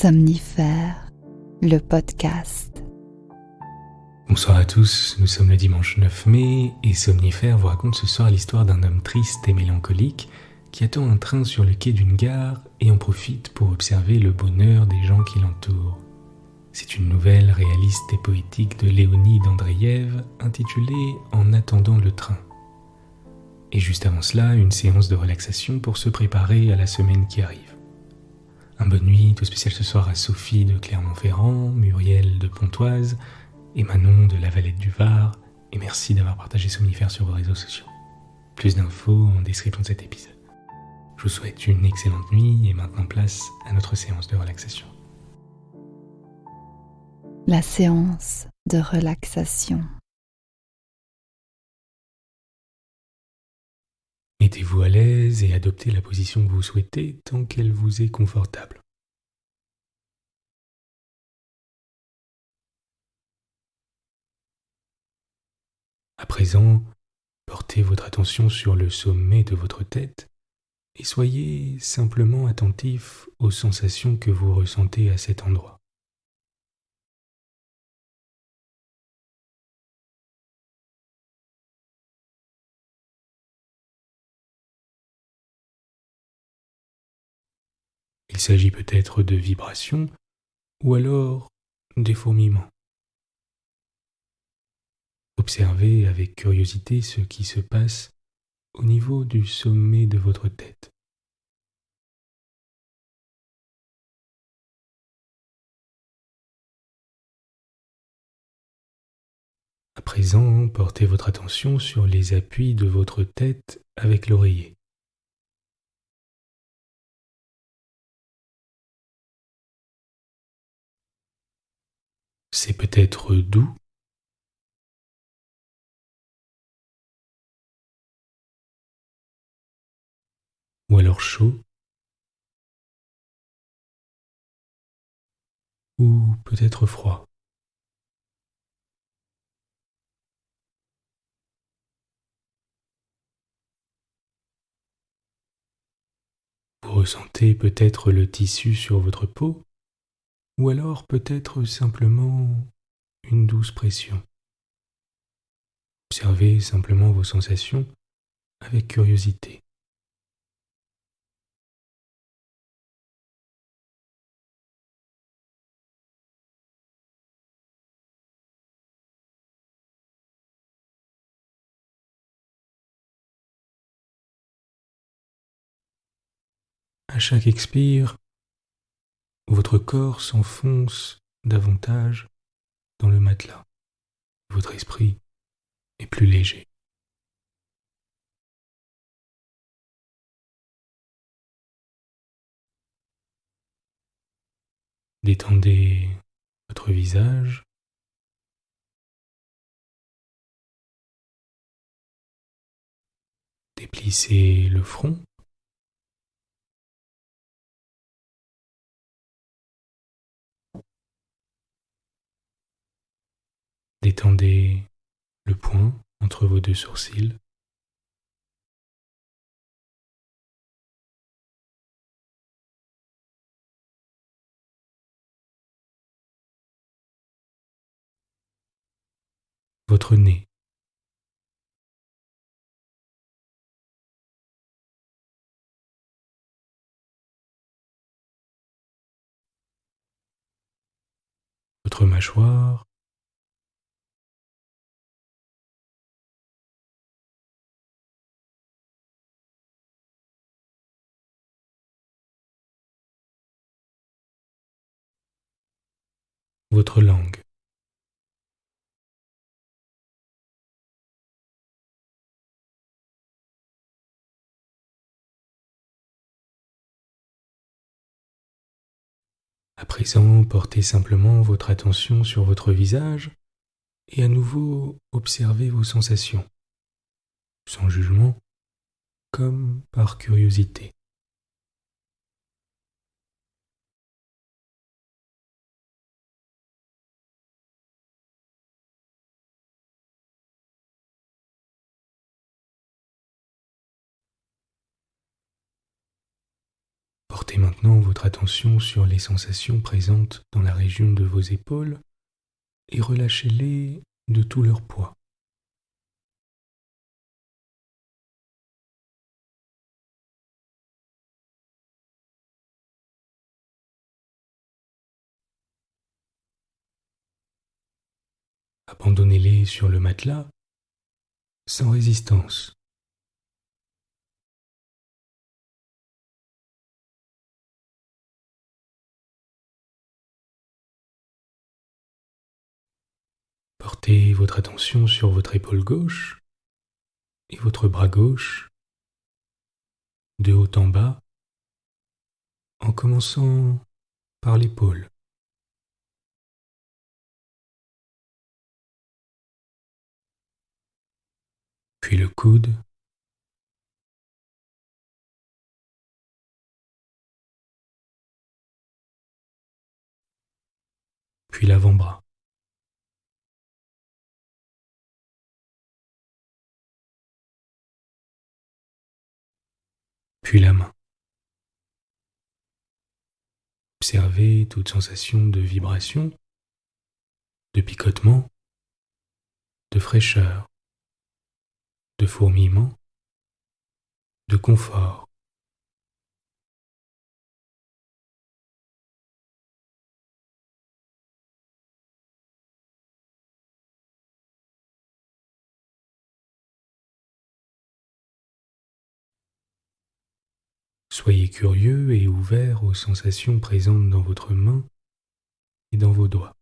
Somnifère, le podcast. Bonsoir à tous, nous sommes le dimanche 9 mai et Somnifère vous raconte ce soir l'histoire d'un homme triste et mélancolique qui attend un train sur le quai d'une gare et en profite pour observer le bonheur des gens qui l'entourent. C'est une nouvelle réaliste et poétique de Léonide Andreïev intitulée « En attendant le train ». Et juste avant cela, une séance de relaxation pour se préparer à la semaine qui arrive. Un bonne nuit tout spécial ce soir à Sophie de Clermont-Ferrand, Muriel de Pontoise et Manon de la Valette du Var, et merci d'avoir partagé Somnifère sur vos réseaux sociaux. Plus d'infos en description de cet épisode. Je vous souhaite une excellente nuit et maintenant place à notre séance de relaxation. La séance de relaxation. Mettez-vous à l'aise et adoptez la position que vous souhaitez tant qu'elle vous est confortable. À présent, portez votre attention sur le sommet de votre tête et soyez simplement attentif aux sensations que vous ressentez à cet endroit. Il s'agit peut-être de vibrations ou alors des fourmillements. Observez avec curiosité ce qui se passe au niveau du sommet de votre tête. À présent, portez votre attention sur les appuis de votre tête avec l'oreiller. C'est peut-être doux, ou alors chaud, ou peut-être froid. Vous ressentez peut-être le tissu sur votre peau, ou alors peut-être simplement une douce pression. Observez simplement vos sensations avec curiosité. À chaque expire, votre corps s'enfonce davantage dans le matelas. Votre esprit est plus léger. Détendez votre visage, déplissez le front, détendez le poing entre vos deux sourcils, votre nez, votre mâchoire, votre langue. À présent, portez simplement votre attention sur votre visage et à nouveau observez vos sensations, sans jugement, comme par curiosité. Portez maintenant votre attention sur les sensations présentes dans la région de vos épaules et relâchez-les de tout leur poids. Abandonnez-les sur le matelas sans résistance. Portez votre attention sur votre épaule gauche et votre bras gauche, de haut en bas, en commençant par l'épaule. Puis le coude, puis l'avant-bras. Puis la main. Observez toute sensation de vibration, de picotement, de fraîcheur, de fourmillement, de confort. Soyez curieux et ouvert aux sensations présentes dans votre main et dans vos doigts.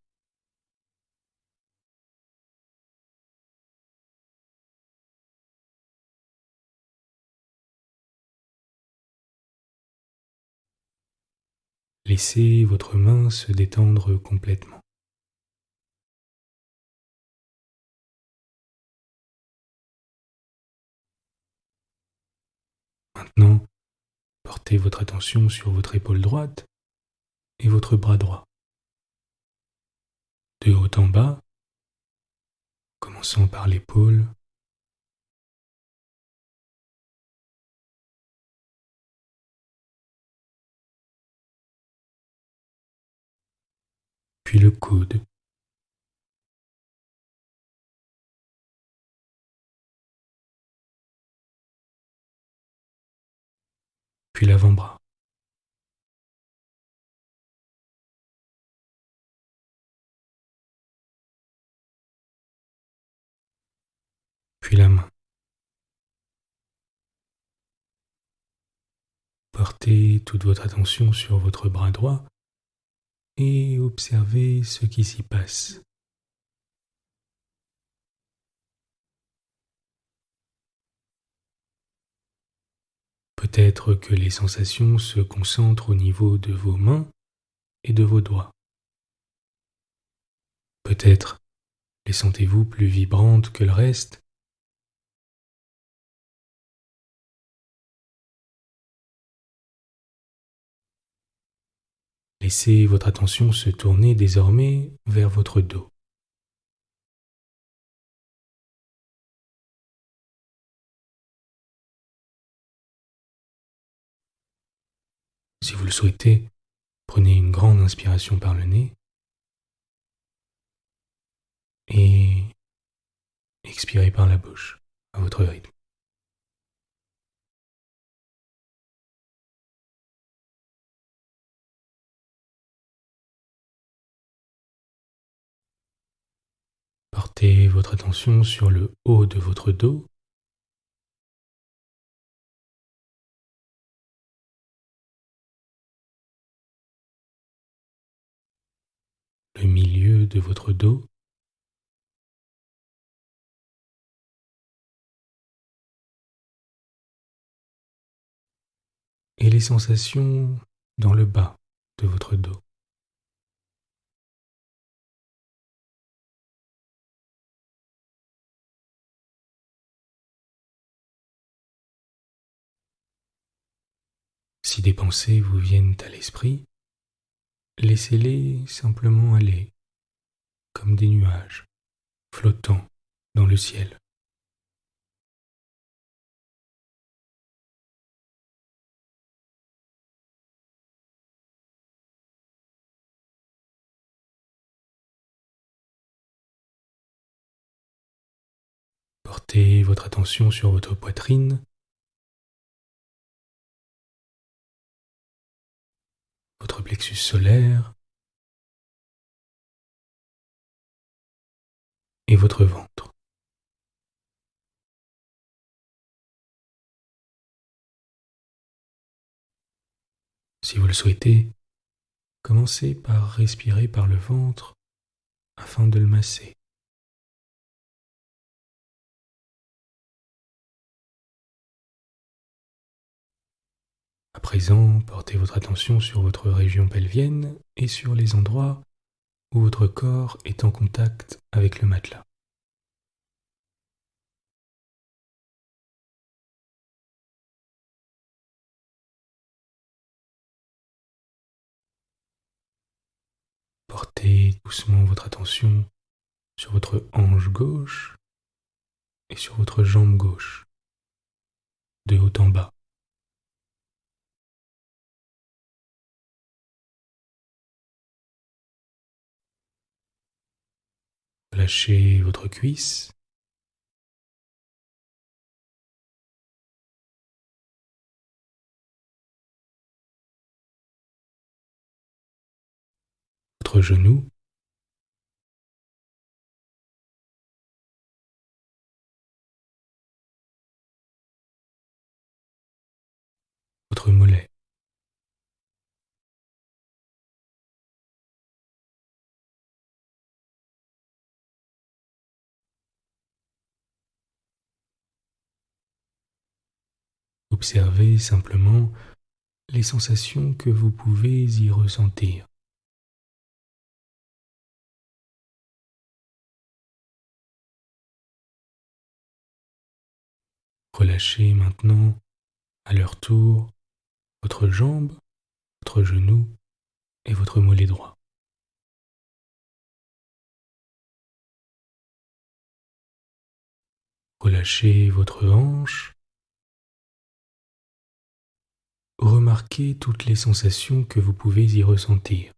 Laissez votre main se détendre complètement. Maintenant, portez votre attention sur votre épaule droite et votre bras droit. De haut en bas, commençant par l'épaule, puis le coude, puis l'avant-bras, puis la main. Portez toute votre attention sur votre bras droit et observez ce qui s'y passe. Peut-être que les sensations se concentrent au niveau de vos mains et de vos doigts. Peut-être les sentez-vous plus vibrantes que le reste. Laissez votre attention se tourner désormais vers votre dos. Si vous le souhaitez, prenez une grande inspiration par le nez et expirez par la bouche, à votre rythme. Portez votre attention sur le haut de votre dos, le milieu de votre dos, et les sensations dans le bas de votre dos. Si des pensées vous viennent à l'esprit, laissez-les simplement aller, comme des nuages, flottant dans le ciel. Portez votre attention sur votre poitrine, votre plexus solaire et votre ventre. Si vous le souhaitez, commencez par respirer par le ventre afin de le masser. À présent, portez votre attention sur votre région pelvienne et sur les endroits où votre corps est en contact avec le matelas. Portez doucement votre attention sur votre hanche gauche et sur votre jambe gauche, de haut en bas. Relâchez votre cuisse, votre genou, votre mollet. Observez simplement les sensations que vous pouvez y ressentir. Relâchez maintenant, à leur tour, votre jambe, votre genou et votre mollet droit. Relâchez votre hanche. Remarquez toutes les sensations que vous pouvez y ressentir.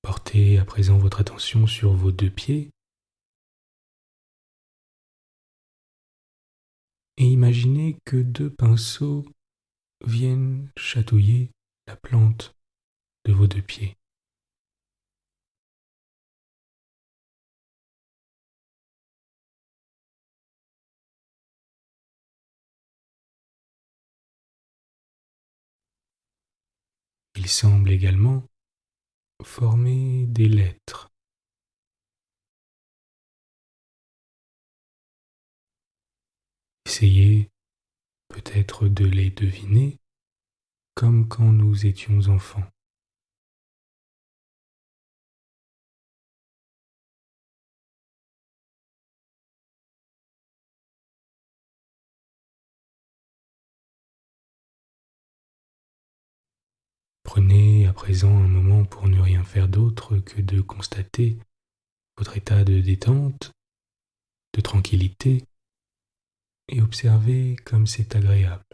Portez à présent votre attention sur vos deux pieds et imaginez que deux pinceaux viennent chatouiller la plante de vos deux pieds. Ils semblent également former des lettres. Essayez peut-être de les deviner comme quand nous étions enfants. Prenez à présent un moment pour ne rien faire d'autre que de constater votre état de détente, de tranquillité, et observez comme c'est agréable.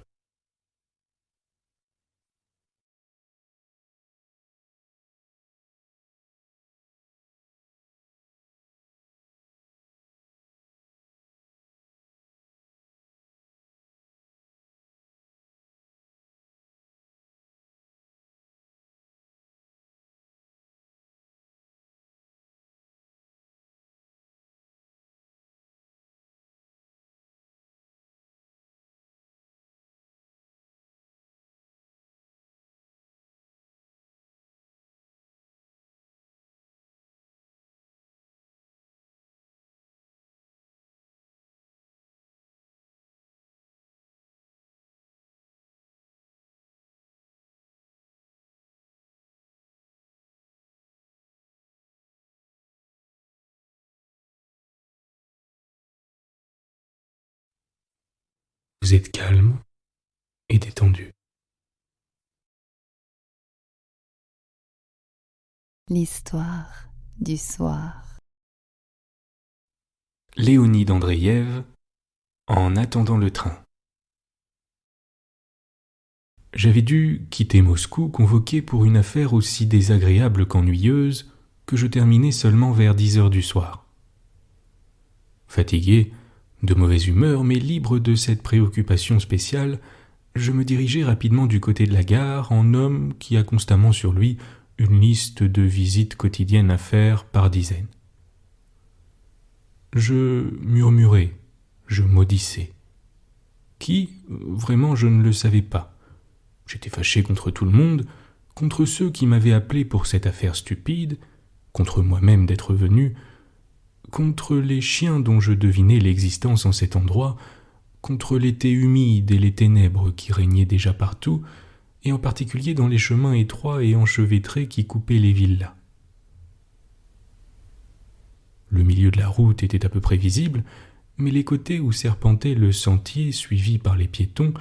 Vous êtes calme et détendu. L'histoire du soir. Léonide Andreïev, En attendant le train. J'avais dû quitter Moscou convoqué pour une affaire aussi désagréable qu'ennuyeuse que je terminais seulement vers 10 heures du soir. Fatigué, de mauvaise humeur, mais libre de cette préoccupation spéciale, je me dirigeai rapidement du côté de la gare en homme qui a constamment sur lui une liste de visites quotidiennes à faire par dizaines. Je murmurais, je maudissais. Qui, vraiment, je ne le savais pas. J'étais fâché contre tout le monde, contre ceux qui m'avaient appelé pour cette affaire stupide, contre moi-même d'être venu, contre les chiens dont je devinais l'existence en cet endroit, contre l'été humide et les ténèbres qui régnaient déjà partout, et en particulier dans les chemins étroits et enchevêtrés qui coupaient les villas. Le milieu de la route était à peu près visible, mais les côtés où serpentait le sentier suivi par les piétons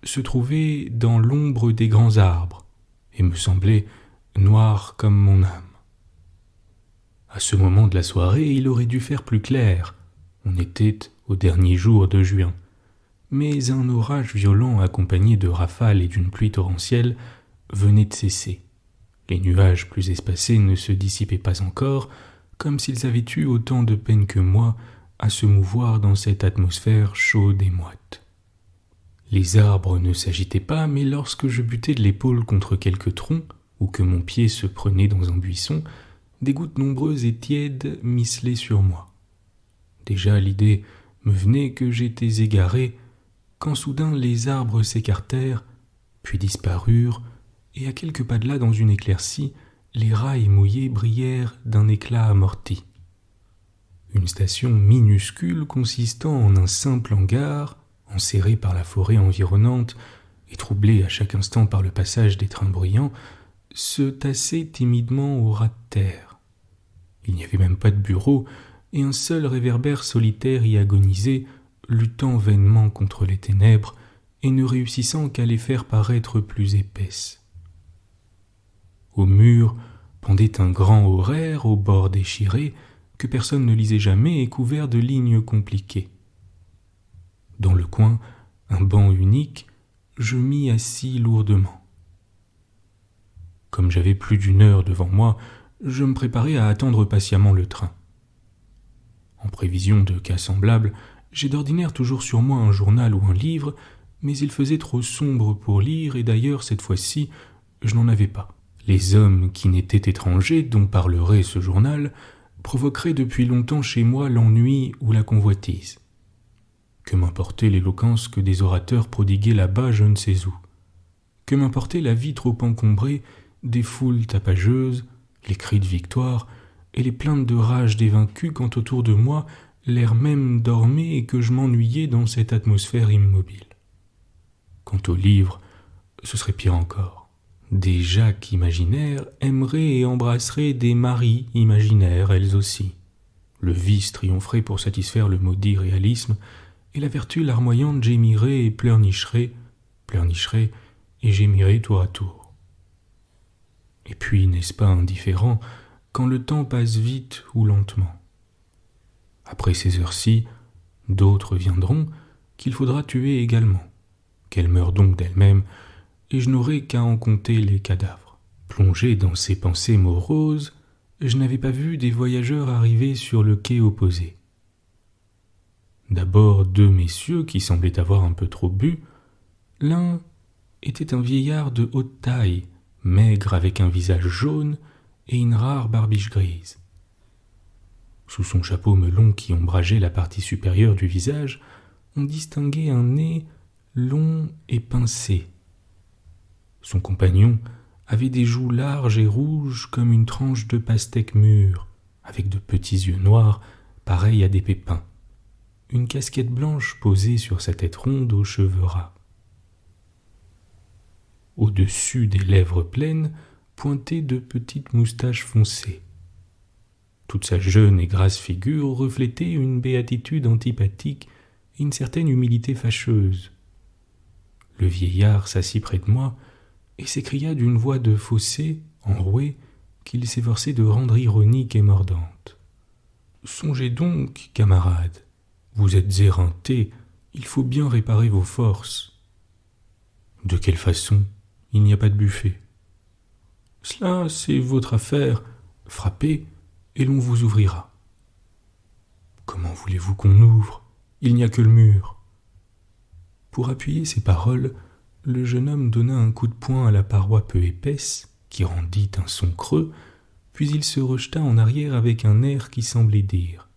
se trouvaient dans l'ombre des grands arbres, et me semblaient noirs comme mon âme. À ce moment de la soirée, il aurait dû faire plus clair. On était au dernier jour de juin. Mais un orage violent accompagné de rafales et d'une pluie torrentielle venait de cesser. Les nuages plus espacés ne se dissipaient pas encore, comme s'ils avaient eu autant de peine que moi à se mouvoir dans cette atmosphère chaude et moite. Les arbres ne s'agitaient pas, mais lorsque je butais de l'épaule contre quelque tronc, ou que mon pied se prenait dans un buisson, des gouttes nombreuses et tièdes m'isselaient sur moi. Déjà l'idée me venait que j'étais égaré, quand soudain les arbres s'écartèrent, puis disparurent, et à quelques pas de là dans une éclaircie, les rails mouillés brillèrent d'un éclat amorti. Une station minuscule consistant en un simple hangar, enserré par la forêt environnante et troublé à chaque instant par le passage des trains bruyants, se tassait timidement au ras de terre. Il n'y avait même pas de bureau, et un seul réverbère solitaire y agonisait, luttant vainement contre les ténèbres et ne réussissant qu'à les faire paraître plus épaisses. Au mur pendait un grand horaire au bord déchiré que personne ne lisait jamais et couvert de lignes compliquées. Dans le coin, un banc unique, je m'y assis lourdement. Comme j'avais plus d'une heure devant moi, je me préparais à attendre patiemment le train. En prévision de cas semblables, j'ai d'ordinaire toujours sur moi un journal ou un livre, mais il faisait trop sombre pour lire et d'ailleurs cette fois-ci, je n'en avais pas. Les hommes qui n'étaient étrangers, dont parlerait ce journal, provoqueraient depuis longtemps chez moi l'ennui ou la convoitise. Que m'importait l'éloquence que des orateurs prodiguaient là-bas je ne sais où. Que m'importait la vie trop encombrée des foules tapageuses, les cris de victoire et les plaintes de rage des vaincus quand autour de moi l'air même dormait et que je m'ennuyais dans cette atmosphère immobile. Quant aux livres, ce serait pire encore. Des Jacques imaginaires aimeraient et embrasseraient des maris imaginaires, elles aussi. Le vice triompherait pour satisfaire le maudit réalisme, et la vertu larmoyante gémirait et pleurnicherait et gémirait tour à tour. Et puis, n'est-ce pas indifférent quand le temps passe vite ou lentement? Après ces heures-ci, d'autres viendront qu'il faudra tuer également, qu'elles meurent donc d'elles-mêmes, et je n'aurai qu'à en compter les cadavres. Plongé dans ces pensées moroses, je n'avais pas vu des voyageurs arriver sur le quai opposé. D'abord 2 messieurs qui semblaient avoir un peu trop bu. L'un était un vieillard de haute taille, maigre avec un visage jaune et une rare barbiche grise. Sous son chapeau melon qui ombrageait la partie supérieure du visage, on distinguait un nez long et pincé. Son compagnon avait des joues larges et rouges comme une tranche de pastèque mûre, avec de petits yeux noirs pareils à des pépins. Une casquette blanche posée sur sa tête ronde aux cheveux ras. Au-dessus des lèvres pleines pointaient de petites moustaches foncées. Toute sa jeune et grasse figure reflétait une béatitude antipathique et une certaine humilité fâcheuse. Le vieillard s'assit près de moi et s'écria d'une voix de fausset, enrouée, qu'il s'efforçait de rendre ironique et mordante. « Songez donc, camarades, vous êtes éreintés, Il faut bien réparer vos forces. De quelle façon? Il n'y a pas de buffet. Cela, c'est votre affaire. Frappez, et l'on vous ouvrira. Comment voulez-vous qu'on ouvre? Il n'y a que le mur. Pour appuyer ces paroles, le jeune homme donna un coup de poing à la paroi peu épaisse, qui rendit un son creux, puis il se rejeta en arrière avec un air qui semblait dire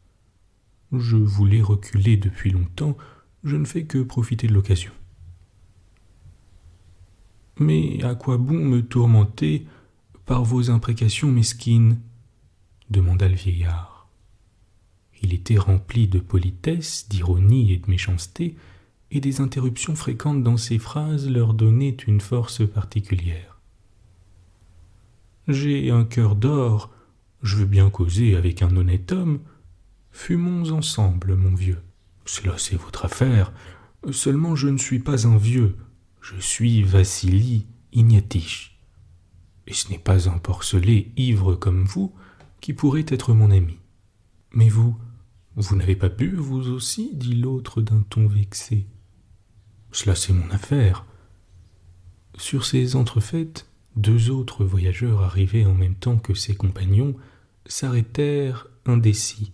« Je voulais reculer depuis longtemps, je ne fais que profiter de l'occasion. » « Mais à quoi bon me tourmenter par vos imprécations mesquines ?» demanda le vieillard. Il était rempli de politesse, d'ironie et de méchanceté, et des interruptions fréquentes dans ses phrases leur donnaient une force particulière. « J'ai un cœur d'or, je veux bien causer avec un honnête homme. Fumons ensemble, mon vieux. Cela c'est votre affaire, seulement je ne suis pas un vieux. Je suis Vassili Ignatitch, et ce n'est pas un porcelet ivre comme vous qui pourrait être mon ami. Mais vous n'avez pas bu, vous aussi, dit l'autre d'un ton vexé. Cela c'est mon affaire. Sur ces entrefaites, 2 autres voyageurs arrivés en même temps que ses compagnons s'arrêtèrent indécis.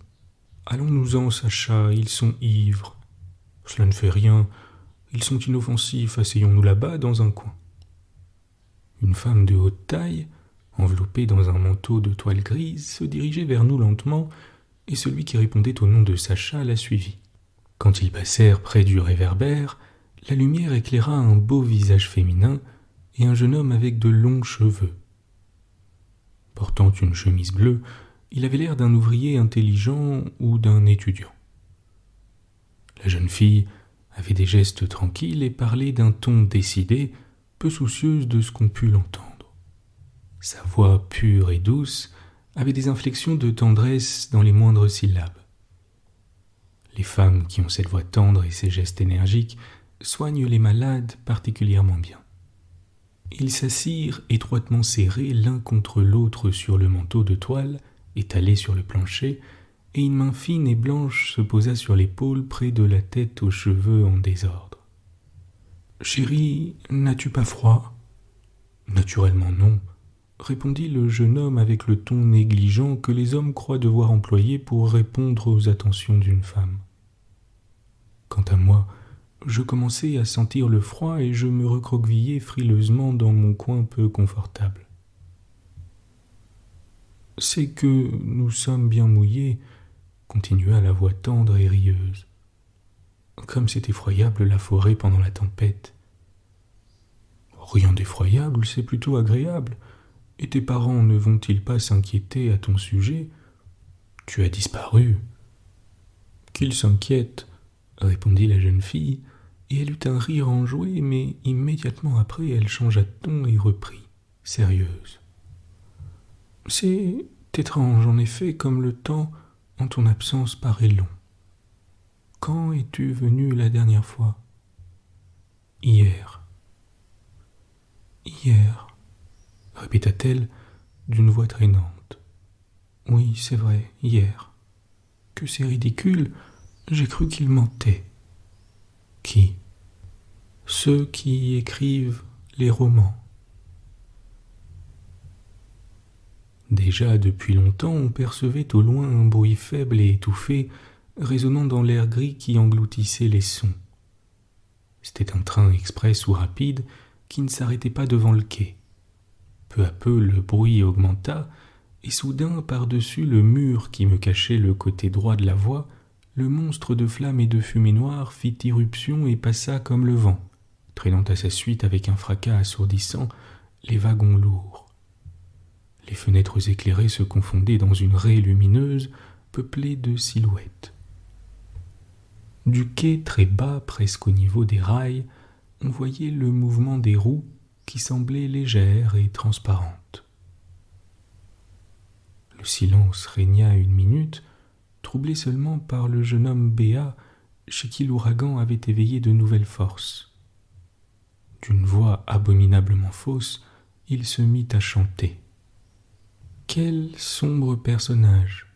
Allons-nous-en, Sacha, ils sont ivres. Cela ne fait rien. Ils sont inoffensifs, asseyons-nous là-bas dans un coin. Une femme de haute taille, enveloppée dans un manteau de toile grise, se dirigeait vers nous lentement, et celui qui répondait au nom de Sacha la suivit. Quand ils passèrent près du réverbère, la lumière éclaira un beau visage féminin et un jeune homme avec de longs cheveux. Portant une chemise bleue, il avait l'air d'un ouvrier intelligent ou d'un étudiant. La jeune fille avait des gestes tranquilles et parlait d'un ton décidé, peu soucieuse de ce qu'on put l'entendre. Sa voix pure et douce avait des inflexions de tendresse dans les moindres syllabes. Les femmes qui ont cette voix tendre et ces gestes énergiques soignent les malades particulièrement bien. Ils s'assirent étroitement serrés l'un contre l'autre sur le manteau de toile étalé sur le plancher, et une main fine et blanche se posa sur l'épaule près de la tête aux cheveux en désordre. « Chérie, n'as-tu pas froid ?»« Naturellement non, » répondit le jeune homme avec le ton négligent que les hommes croient devoir employer pour répondre aux attentions d'une femme. Quant à moi, je commençais à sentir le froid et je me recroquevillais frileusement dans mon coin peu confortable. « C'est que nous sommes bien mouillés, » continua la voix tendre et rieuse. « Comme c'est effroyable la forêt pendant la tempête. »« Rien d'effroyable, c'est plutôt agréable. Et tes parents ne vont-ils pas s'inquiéter à ton sujet? Tu as disparu. »« Qu'ils s'inquiètent, » répondit la jeune fille, et elle eut un rire enjoué, mais immédiatement après elle changea de ton et reprit, sérieuse. « C'est étrange en effet comme le temps en ton absence paraît long. Quand es-tu venu la dernière fois? »« Hier. »« Hier, » répéta-t-elle d'une voix traînante. « Oui, c'est vrai, hier. Que c'est ridicule, j'ai cru qu'il mentait. »« Qui ? » ?»« Ceux qui écrivent les romans. » Déjà depuis longtemps, on percevait au loin un bruit faible et étouffé, résonnant dans l'air gris qui engloutissait les sons. C'était un train express ou rapide qui ne s'arrêtait pas devant le quai. Peu à peu, le bruit augmenta, et soudain, par-dessus le mur qui me cachait le côté droit de la voie, le monstre de flammes et de fumée noire fit irruption et passa comme le vent, traînant à sa suite avec un fracas assourdissant les wagons lourds. Les fenêtres éclairées se confondaient dans une raie lumineuse peuplée de silhouettes. Du quai très bas, presque au niveau des rails, on voyait le mouvement des roues qui semblait légère et transparente. Le silence régna 1 minute, troublé seulement par le jeune homme béat chez qui l'ouragan avait éveillé de nouvelles forces. D'une voix abominablement fausse, il se mit à chanter. « Quel sombre personnage !»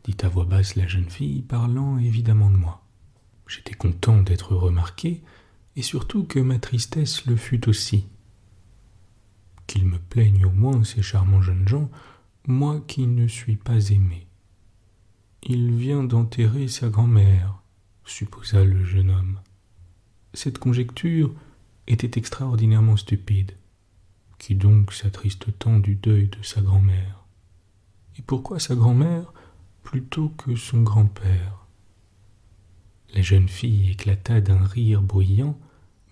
dit à voix basse la jeune fille, parlant évidemment de moi. J'étais content d'être remarqué, et surtout que ma tristesse le fût aussi. Qu'ils me plaignent au moins ces charmants jeunes gens, moi qui ne suis pas aimé. Il vient d'enterrer sa grand-mère, supposa le jeune homme. Cette conjecture était extraordinairement stupide. Qui donc s'attriste tant du deuil de sa grand-mère? Et pourquoi sa grand-mère plutôt que son grand-père? La jeune fille éclata d'un rire bruyant,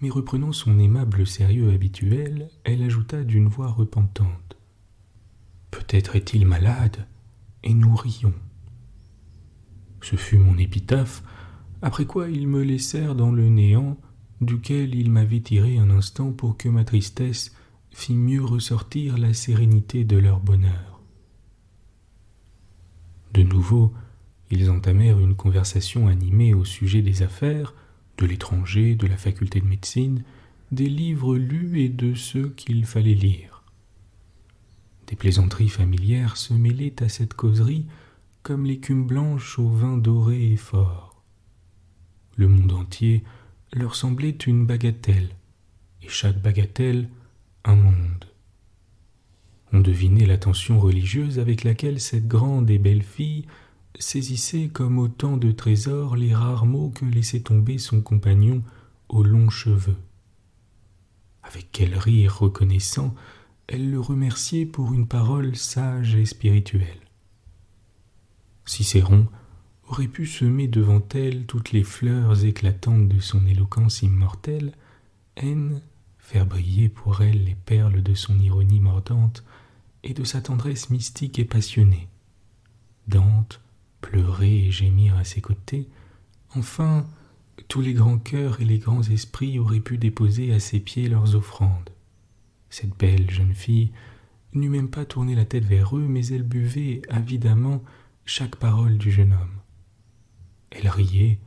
mais reprenant son aimable sérieux habituel, elle ajouta d'une voix repentante. Peut-être est-il malade, et nous rions. Ce fut mon épitaphe, après quoi ils me laissèrent dans le néant, duquel ils m'avaient tiré un instant pour que ma tristesse fît mieux ressortir la sérénité de leur bonheur. De nouveau, ils entamèrent une conversation animée au sujet des affaires, de l'étranger, de la faculté de médecine, des livres lus et de ceux qu'il fallait lire. Des plaisanteries familières se mêlaient à cette causerie comme l'écume blanche au vin doré et fort. Le monde entier leur semblait une bagatelle, et chaque bagatelle un monde. On devinait l'attention religieuse avec laquelle cette grande et belle fille saisissait comme autant de trésors les rares mots que laissait tomber son compagnon aux longs cheveux. Avec quel rire reconnaissant elle le remerciait pour une parole sage et spirituelle. Cicéron aurait pu semer devant elle toutes les fleurs éclatantes de son éloquence immortelle, haine faire briller pour elle les perles de son ironie mordante et de sa tendresse mystique et passionnée. Dante pleurer et gémir à ses côtés, enfin, tous les grands cœurs et les grands esprits auraient pu déposer à ses pieds leurs offrandes. Cette belle jeune fille n'eût même pas tourné la tête vers eux, mais elle buvait avidement chaque parole du jeune homme. Elle riait,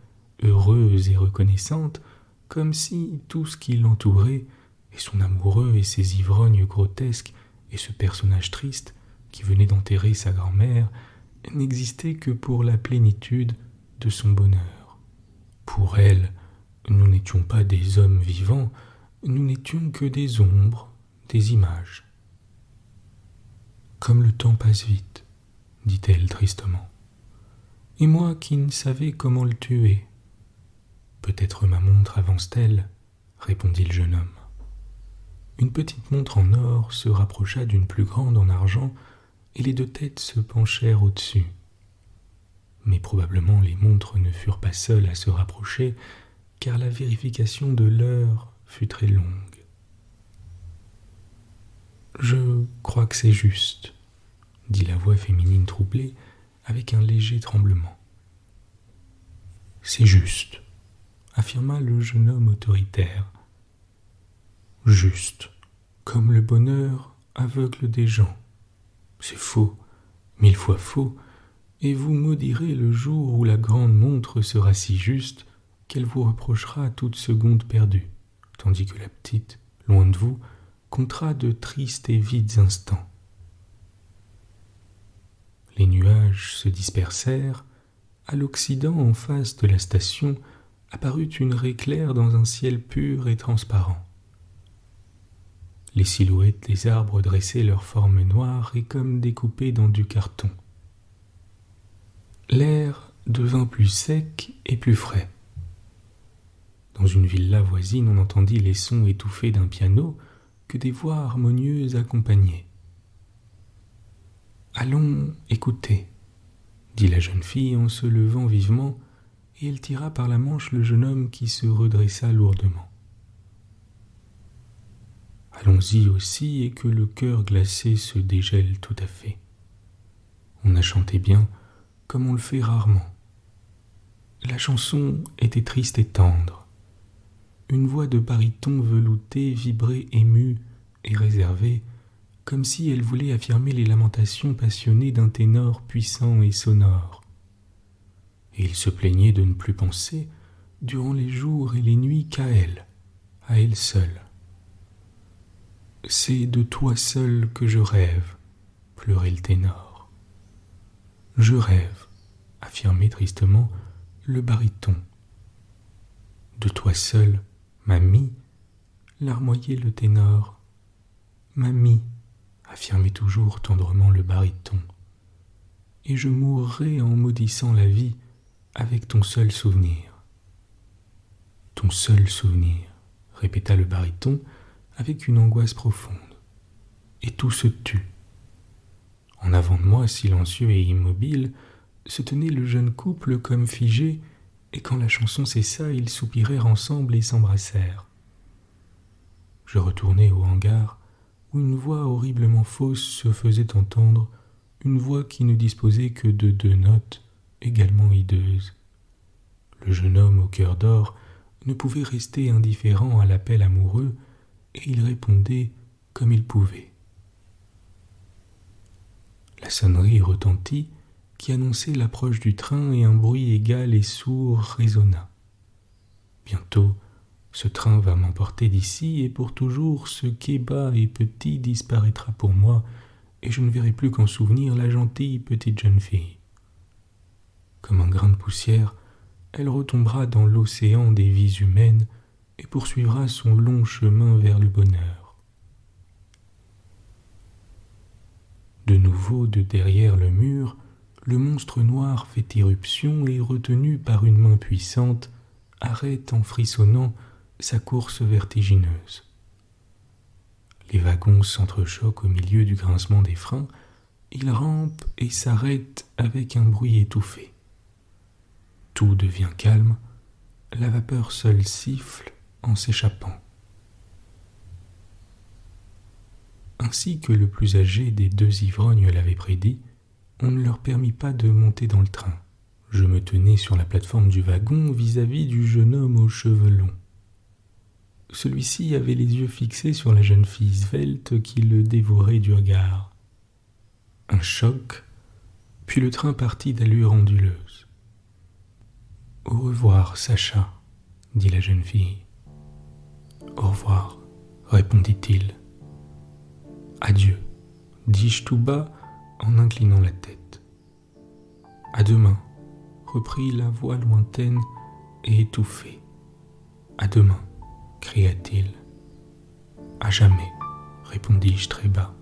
heureuse et reconnaissante, comme si tout ce qui l'entourait, et son amoureux et ses ivrognes grotesques, et ce personnage triste qui venait d'enterrer sa grand-mère, n'existait que pour la plénitude de son bonheur. Pour elle, nous n'étions pas des hommes vivants, nous n'étions que des ombres, des images. Comme le temps passe vite, dit-elle tristement. Et moi qui ne savais comment le tuer. Peut-être ma montre avance-t-elle, répondit le jeune homme. Une petite montre en or se rapprocha d'une plus grande en argent et les deux têtes se penchèrent au-dessus. Mais probablement les montres ne furent pas seules à se rapprocher, car la vérification de l'heure fut très longue. « Je crois que c'est juste, » dit la voix féminine troublée, avec un léger tremblement. « C'est juste, » affirma le jeune homme autoritaire. « Juste, comme le bonheur aveugle des gens. C'est faux, 1000 fois faux, et vous maudirez le jour où la grande montre sera si juste qu'elle vous reprochera toute seconde perdue, tandis que la petite, loin de vous, comptera de tristes et vides instants. » Les nuages se dispersèrent. À l'occident, en face de la station, apparut une raie claire dans un ciel pur et transparent. Les silhouettes des arbres dressaient leurs formes noires et comme découpées dans du carton. L'air devint plus sec et plus frais. Dans une villa voisine, on entendit les sons étouffés d'un piano que des voix harmonieuses accompagnaient. « Allons écouter, » dit la jeune fille en se levant vivement, et elle tira par la manche le jeune homme qui se redressa lourdement. Allons-y aussi et que le cœur glacé se dégèle tout à fait. On a chanté bien, comme on le fait rarement. La chanson était triste et tendre. Une voix de baryton velouté vibrait émue et réservée, comme si elle voulait affirmer les lamentations passionnées d'un ténor puissant et sonore. Et il se plaignait de ne plus penser, durant les jours et les nuits, qu'à elle seule. « C'est de toi seul que je rêve, » pleurait le ténor. « Je rêve, » affirmait tristement le baryton. De toi seule, mamie, larmoyait le ténor. Mamie, affirmait toujours tendrement le baryton. Et je mourrai en maudissant la vie avec ton seul souvenir. Ton seul souvenir, répéta le baryton avec une angoisse profonde. Et tout se tut. En avant de moi, silencieux et immobile, se tenait le jeune couple comme figé, et quand la chanson cessa, ils soupirèrent ensemble et s'embrassèrent. Je retournai au hangar, où une voix horriblement fausse se faisait entendre, une voix qui ne disposait que de 2 notes, également hideuses. Le jeune homme au cœur d'or ne pouvait rester indifférent à l'appel amoureux, et il répondait comme il pouvait. La sonnerie retentit, qui annonçait l'approche du train, et un bruit égal et sourd résonna. Bientôt, ce train va m'emporter d'ici, et pour toujours ce quai bas et petit disparaîtra pour moi, et je ne verrai plus qu'en souvenir la gentille petite jeune fille. Comme un grain de poussière, elle retombera dans l'océan des vies humaines et poursuivra son long chemin vers le bonheur. De nouveau, de derrière le mur, le monstre noir fait irruption et, retenu par une main puissante, arrête en frissonnant sa course vertigineuse. Les wagons s'entrechoquent au milieu du grincement des freins, ils rampent et s'arrêtent avec un bruit étouffé. Tout devient calme, la vapeur seule siffle en s'échappant. Ainsi que le plus âgé des 2 ivrognes l'avait prédit, on ne leur permit pas de monter dans le train. Je me tenais sur la plateforme du wagon vis-à-vis du jeune homme aux cheveux longs. Celui-ci avait les yeux fixés sur la jeune fille svelte qui le dévorait du regard. Un choc, puis le train partit d'allure onduleuse. « Au revoir, Sacha, » dit la jeune fille. « Au revoir, » répondit-il. « Adieu, » dis-je tout bas en inclinant la tête. « À demain, » reprit la voix lointaine et étouffée. « À demain, » cria-t-il. « À jamais, » répondis-je très bas.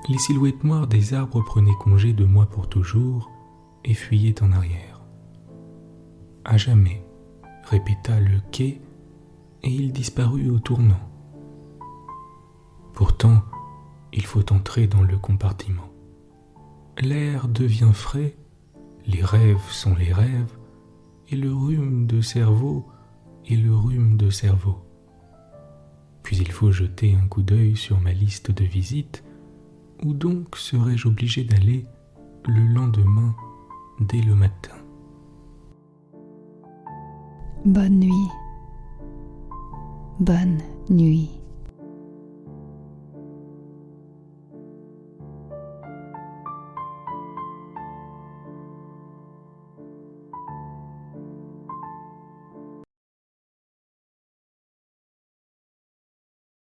Les silhouettes noires des arbres prenaient congé de moi pour toujours et fuyaient en arrière. « À jamais, » répéta le quai, et il disparut au tournant. Pourtant, il faut entrer dans le compartiment. L'air devient frais, les rêves sont les rêves, et le rhume de cerveau est le rhume de cerveau. Puis il faut jeter un coup d'œil sur ma liste de visites, où donc serais-je obligé d'aller le lendemain dès le matin. Bonne nuit. Bonne nuit.